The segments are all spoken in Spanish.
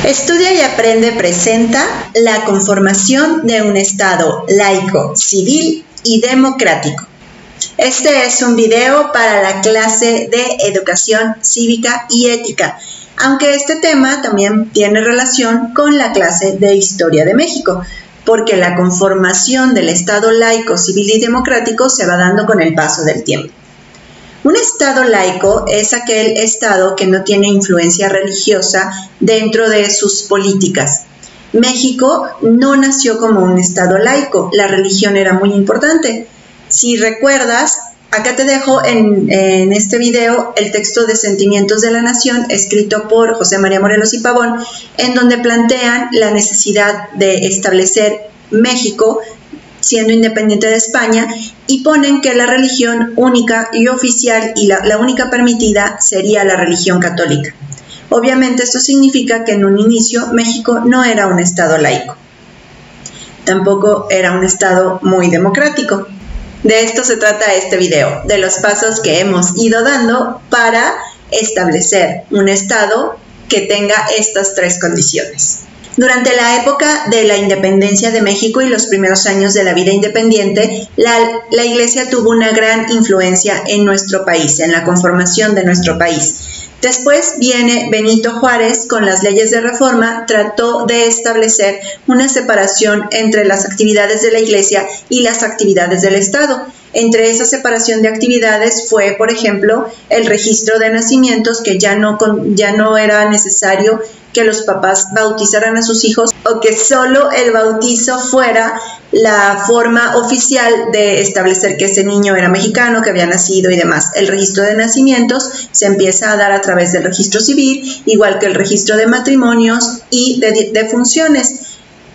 Estudia y Aprende presenta la conformación de un Estado laico, civil y democrático. Este es un video para la clase de Educación Cívica y Ética, aunque este tema también tiene relación con la clase de Historia de México, porque la conformación del Estado laico, civil y democrático se va dando con el paso del tiempo. Un Estado laico es aquel Estado que no tiene influencia religiosa dentro de sus políticas. México no nació como un Estado laico, la religión era muy importante. Si recuerdas, acá te dejo en este video el texto de Sentimientos de la Nación, escrito por José María Morelos y Pavón, en donde plantean la necesidad de establecer México siendo independiente de España, y ponen que la religión única y oficial y la única permitida sería la religión católica. Obviamente esto significa que en un inicio México no era un Estado laico. Tampoco era un Estado muy democrático. De esto se trata este video, de los pasos que hemos ido dando para establecer un Estado que tenga estas tres condiciones. Durante la época de la independencia de México y los primeros años de la vida independiente, la Iglesia tuvo una gran influencia en nuestro país, en la conformación de nuestro país. Después viene Benito Juárez con las leyes de reforma, trató de establecer una separación entre las actividades de la Iglesia y las actividades del Estado. Entre esa separación de actividades fue, por ejemplo, el registro de nacimientos, que ya no era necesario que los papás bautizaran a sus hijos o que solo el bautizo fuera la forma oficial de establecer que ese niño era mexicano, que había nacido y demás. El registro de nacimientos se empieza a dar a través del registro civil, igual que el registro de matrimonios y de funciones.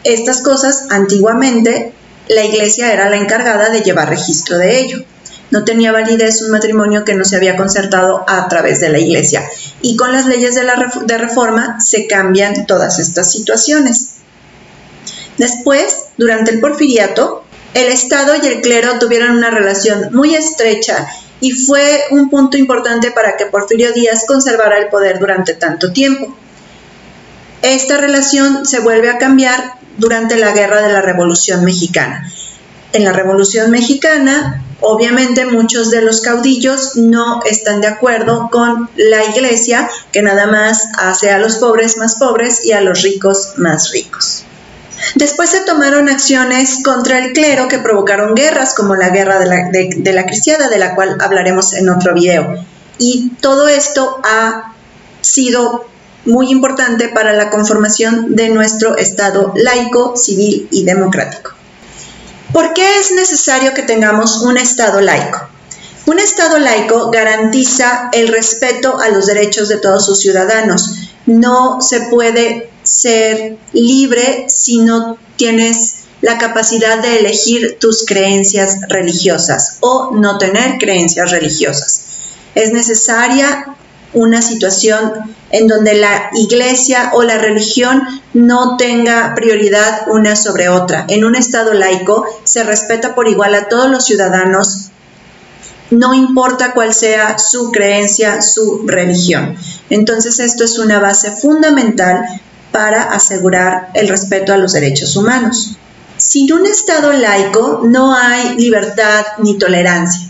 Estas cosas, antiguamente, la Iglesia era la encargada de llevar registro de ello. No tenía validez un matrimonio que no se había concertado a través de la Iglesia. Y con las leyes de reforma se cambian todas estas situaciones. Después, durante el Porfiriato, el Estado y el clero tuvieron una relación muy estrecha y fue un punto importante para que Porfirio Díaz conservara el poder durante tanto tiempo. Esta relación se vuelve a cambiar durante la Guerra de la Revolución Mexicana. En la Revolución Mexicana, obviamente muchos de los caudillos no están de acuerdo con la Iglesia, que nada más hace a los pobres más pobres y a los ricos más ricos. Después se tomaron acciones contra el clero que provocaron guerras, como la guerra de la Cristiada, de la cual hablaremos en otro video. Y todo esto ha sido muy importante para la conformación de nuestro Estado laico, civil y democrático. ¿Por qué es necesario que tengamos un Estado laico? Un Estado laico garantiza el respeto a los derechos de todos sus ciudadanos. No se puede ser libre si no tienes la capacidad de elegir tus creencias religiosas o no tener creencias religiosas. Es necesaria una situación en donde la Iglesia o la religión no tenga prioridad una sobre otra. En un Estado laico se respeta por igual a todos los ciudadanos, no importa cuál sea su creencia, su religión. Entonces esto es una base fundamental para asegurar el respeto a los derechos humanos. Sin un Estado laico no hay libertad ni tolerancia.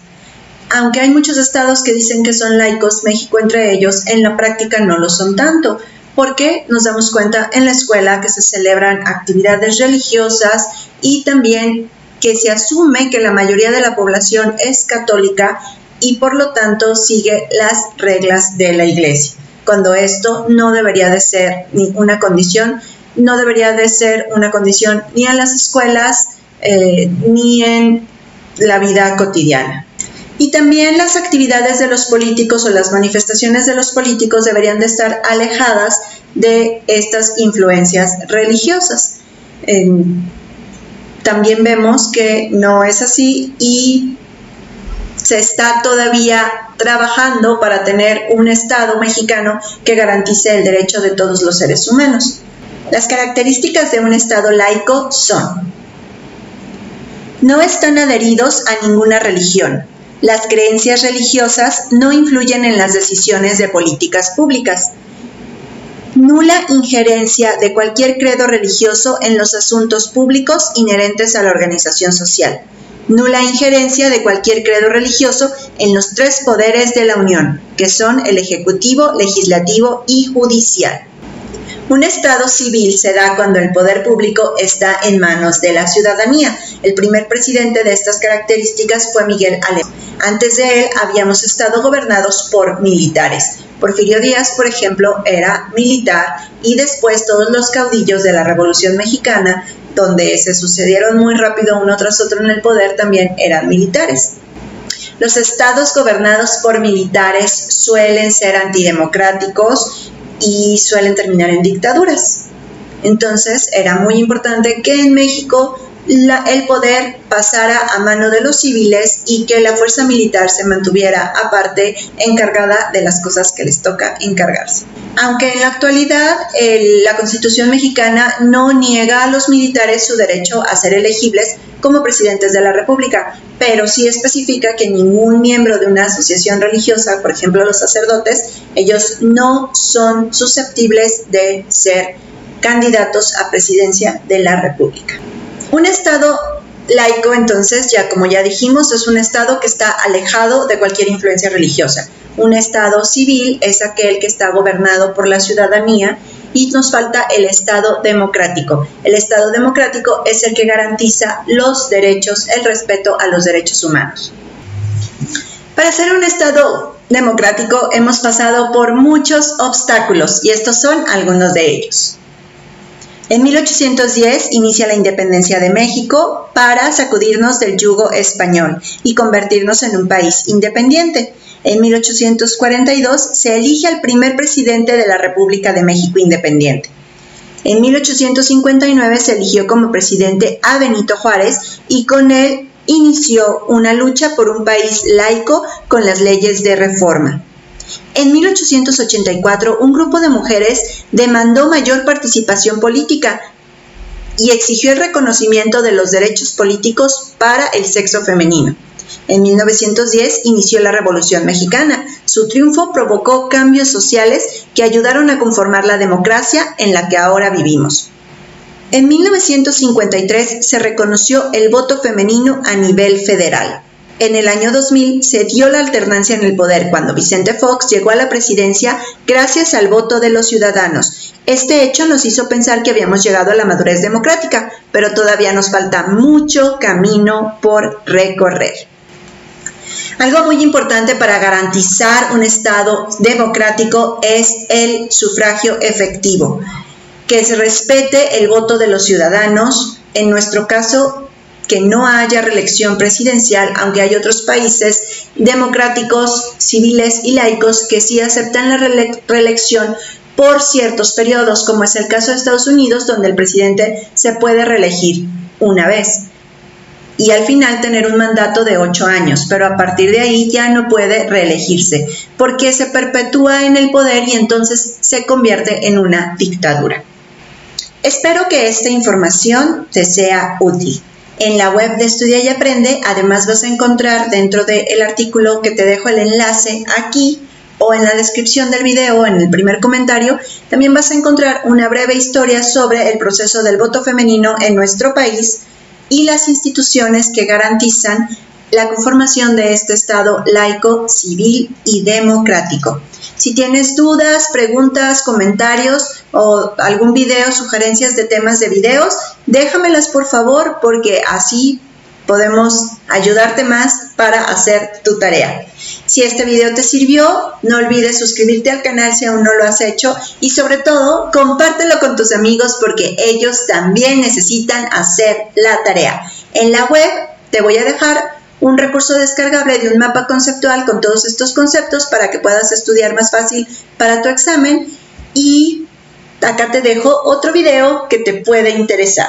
Aunque hay muchos estados que dicen que son laicos, México entre ellos, en la práctica no lo son tanto, porque nos damos cuenta en la escuela que se celebran actividades religiosas y también que se asume que la mayoría de la población es católica y por lo tanto sigue las reglas de la Iglesia, cuando esto no debería de ser ni una condición, no debería de ser una condición ni en las escuelas ni en la vida cotidiana. Y también las actividades de los políticos o las manifestaciones de los políticos deberían de estar alejadas de estas influencias religiosas. También vemos que no es así y se está todavía trabajando para tener un Estado mexicano que garantice el derecho de todos los seres humanos. Las características de un Estado laico son: no están adheridos a ninguna religión. Las creencias religiosas no influyen en las decisiones de políticas públicas. nula injerencia de cualquier credo religioso en los asuntos públicos inherentes a la organización social. Nula injerencia de cualquier credo religioso en los tres poderes de la Unión, que son el Ejecutivo, Legislativo y Judicial. Un Estado civil se da cuando el poder público está en manos de la ciudadanía. El primer presidente de estas características fue Miguel Alemán. Antes de él habíamos estado gobernados por militares. Porfirio Díaz, por ejemplo, era militar, y después todos los caudillos de la Revolución Mexicana, donde se sucedieron muy rápido uno tras otro en el poder, también eran militares. Los estados gobernados por militares suelen ser antidemocráticos y suelen terminar en dictaduras. Entonces era muy importante que en México el poder pasara a mano de los civiles y que la fuerza militar se mantuviera aparte, encargada de las cosas que les toca encargarse. Aunque en la actualidad la Constitución mexicana no niega a los militares su derecho a ser elegibles como presidentes de la República, pero sí especifica que ningún miembro de una asociación religiosa, por ejemplo los sacerdotes, ellos no son susceptibles de ser candidatos a presidencia de la República. Un Estado laico, entonces, como ya dijimos, es un Estado que está alejado de cualquier influencia religiosa. Un Estado civil es aquel que está gobernado por la ciudadanía, y nos falta el Estado democrático. El Estado democrático es el que garantiza los derechos, el respeto a los derechos humanos. Para ser un Estado democrático hemos pasado por muchos obstáculos, y estos son algunos de ellos. En 1810 inicia la independencia de México para sacudirnos del yugo español y convertirnos en un país independiente. En 1842 se elige al primer presidente de la República de México independiente. En 1859 se eligió como presidente a Benito Juárez, y con él inició una lucha por un país laico con las leyes de reforma. En 1884, un grupo de mujeres demandó mayor participación política y exigió el reconocimiento de los derechos políticos para el sexo femenino. En 1910 inició la Revolución Mexicana. Su triunfo provocó cambios sociales que ayudaron a conformar la democracia en la que ahora vivimos. En 1953 se reconoció el voto femenino a nivel federal. En el año 2000 se dio la alternancia en el poder cuando Vicente Fox llegó a la presidencia gracias al voto de los ciudadanos. Este hecho nos hizo pensar que habíamos llegado a la madurez democrática, pero todavía nos falta mucho camino por recorrer. Algo muy importante para garantizar un Estado democrático es el sufragio efectivo, que se respete el voto de los ciudadanos. En nuestro caso, que no haya reelección presidencial, aunque hay otros países democráticos, civiles y laicos que sí aceptan la reelección por ciertos periodos, como es el caso de Estados Unidos, donde el presidente se puede reelegir una vez y al final tener un mandato de 8 años, pero a partir de ahí ya no puede reelegirse porque se perpetúa en el poder y entonces se convierte en una dictadura. Espero que esta información te sea útil. En la web de Estudia y Aprende, además vas a encontrar dentro del artículo que te dejo el enlace aquí o en la descripción del video, en el primer comentario, también vas a encontrar una breve historia sobre el proceso del voto femenino en nuestro país y las instituciones que garantizan la conformación de este Estado laico, civil y democrático. Si tienes dudas, preguntas, comentarios o algún video, sugerencias de temas de videos, déjamelas por favor, porque así podemos ayudarte más para hacer tu tarea. Si este video te sirvió, no olvides suscribirte al canal si aún no lo has hecho y sobre todo, compártelo con tus amigos porque ellos también necesitan hacer la tarea. En la web te voy a dejar un recurso descargable de un mapa conceptual con todos estos conceptos para que puedas estudiar más fácil para tu examen, y acá te dejo otro video que te puede interesar.